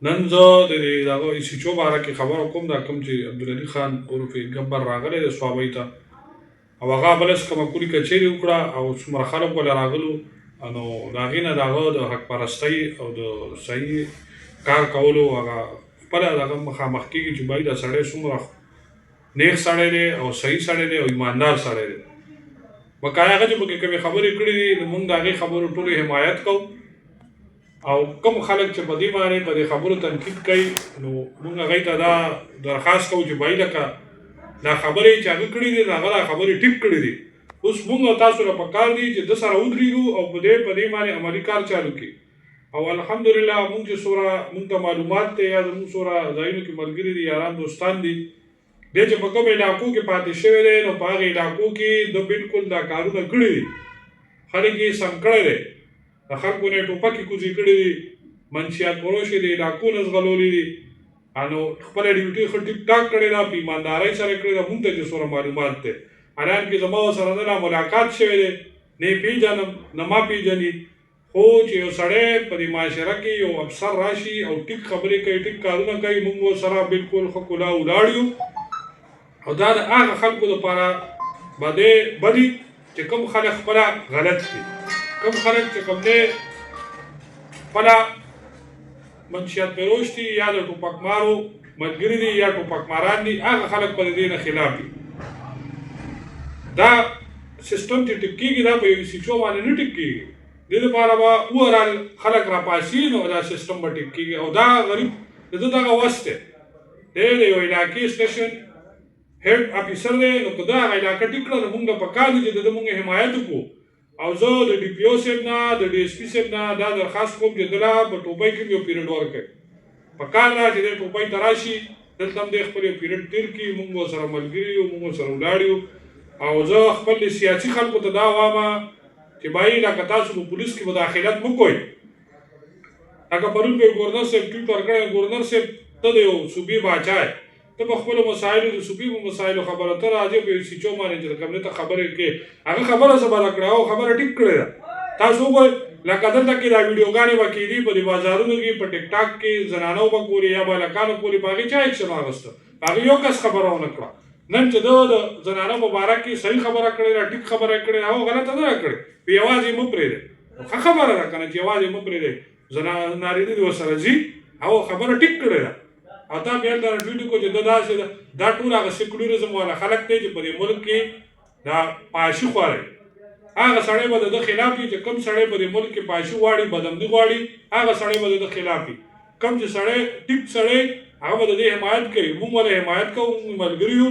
نن زه د دغه سیچو باره کې خبره کوم دا کوم چې عبدالعلي خان عرف ګبر راغلی د سوابۍ ته او هغه بلس کومه کوري کچېرې وکړه او څومره خلک ولې راغلو نو د هغې نه د هغه د حق پرستۍ او د صحیح کار کولو هغه خپله دغه مخامخ کېږي چې بای دا سړی څومره نیک سړی دی او صحیح سړی دی او ایماندار سړی دی بقایا هغه چې پکې کومې خبرې کړې دي نو موږ د هغې خبرو ټولې حمایت کوو او کوم خلک چې په دې باندې په دې خبرو تنقید کوي نو موږ هغوی ته دا درخواست کوو چې بای لکه دا خبرې چې هغه کړي دي هغه دا خبرې ټیک کړي دي اوس موږ او تاسو له پکار دي چې د سره ودرېږو او په دې باندې عملي کار چالو کړي او الحمدلله موږ چې څومره موږ ته معلومات دی یا زموږ څومره ځایونو کې ملګري دي یاران دوستان دي دی چې په کوم علاقو کې پاتې شوی دی نو په هغې علاقو کې د بالکل دا کارونه کړي دي خلک یې سم کړی دی د خلکو نه یې ټوپکې کوزې کړي دي منشیات فروش یې د علاقو نه ځغلولي دي نو خپله ډیوټي ښه ټیک ټاک کړې ده په ایماندارۍ سره کړې ده موږ ته چې څومره معلومات دی حالان کې زما سره نه ملاقات شوی دی نه یې پېژنم نه ما پېژني خو چې یو سړی په دې معاشره کې یو افسر راشي او ټیک خبرې کوي ټیک کارونه کوي موږ ورسره بالکل ښه کلا ولاړ یو او دا د هغه خلکو دپاره بدي چې کوم خلک خپله غلط دي کوم خلک چې کوم دی خپله منشیات فروش دي یا د ټوپکمارو ملګري دي یا ټوپکماران دي هغه خلک په دې نه خلاف دي دا سیستم چې ټیک کېږي دا په یو سیچو باندې نه ټیک کېږي دې دپاره به اوورال خلک راپاسي نو دا سیستم به ټیک کېږي او دا غریب د ده دغه وس دی دی د یو علاقې سټیشن هیډ افیسر دی نو که دا هغه علاقه ټیک کړه نو موږ ته پکار دي چې د ده موږ حمایت وکړو او زه د ډي پي او صاحب نه د ډي ایس پي صاحب نه دا درخواست کوم چې دله په ټوپۍ کې یو پیریډ ورکړي پکار ده چې دی ټوپۍ ته راشي دلته هم دی خپل یو پیریډ تېر کړي موږ ورسره ملګري یو موږ ورسره ولاړ یو او زه خپل سیاسي خلکو ته دا وایم چې بای لکه تاسو په پولیس کې مداخلت مه کوئ لکه پرون به ګورنر صاحب ټویټ ورکړی ګورنر صاحب ته د یو صوبې باچا یې ته په خپلو مسایلو د صوبې په مسایلو خبره ته راځې په یو سیچو باندې چې د کمرې ته خبرې کې هغه خبره خبره کړې او خبره ټیک کړې ده تاسو وګورئ لکه دلته کې دا ویډیوګانې به کېدي په دې بازارونو کې په ټیک ټاک کې زنانو به ګوري یا به هلکانو ګوري په هغې چا اکشن واخیسته په هغې یو کس خبره ونه کړه نن چې ده د زنانو په باره کې صحیح خبره کړې ده ټیک خبره کړې ده هغه غلطه نه ده کړې په یوازې یې مه پرېږدئ ښه خبره ده که نه چې یوازې یې مه پرېږدئ نارینه دې ورسره ځي هغه خبره ټیک کړې ده او تا بیا دغه ټویټ وکړو چې ده داسې ده دا ټول هغه سیکولریزم والا خلک دی چې په دې ملک کې دا پاشي خوړی هغه سړی به د ده خلاف وي چې کوم سړی په دې ملک کې پاشي غواړي بدمدي غواړي هغه سړی به د ده خلاف وي کوم چې سړی ټیک سړی هغه به د دې حمایت کوي موږ ولې حمایت کوو موږ ملګري یو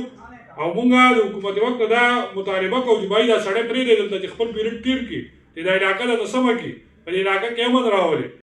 او موږ د حکومت وخت دا مطالبه کوو چې باید دا سړی پرېږدي دلته چې خپل پیریډ تېر کړي چې دا علاقه ده سمه کړي په دې علاقه کې امن راولي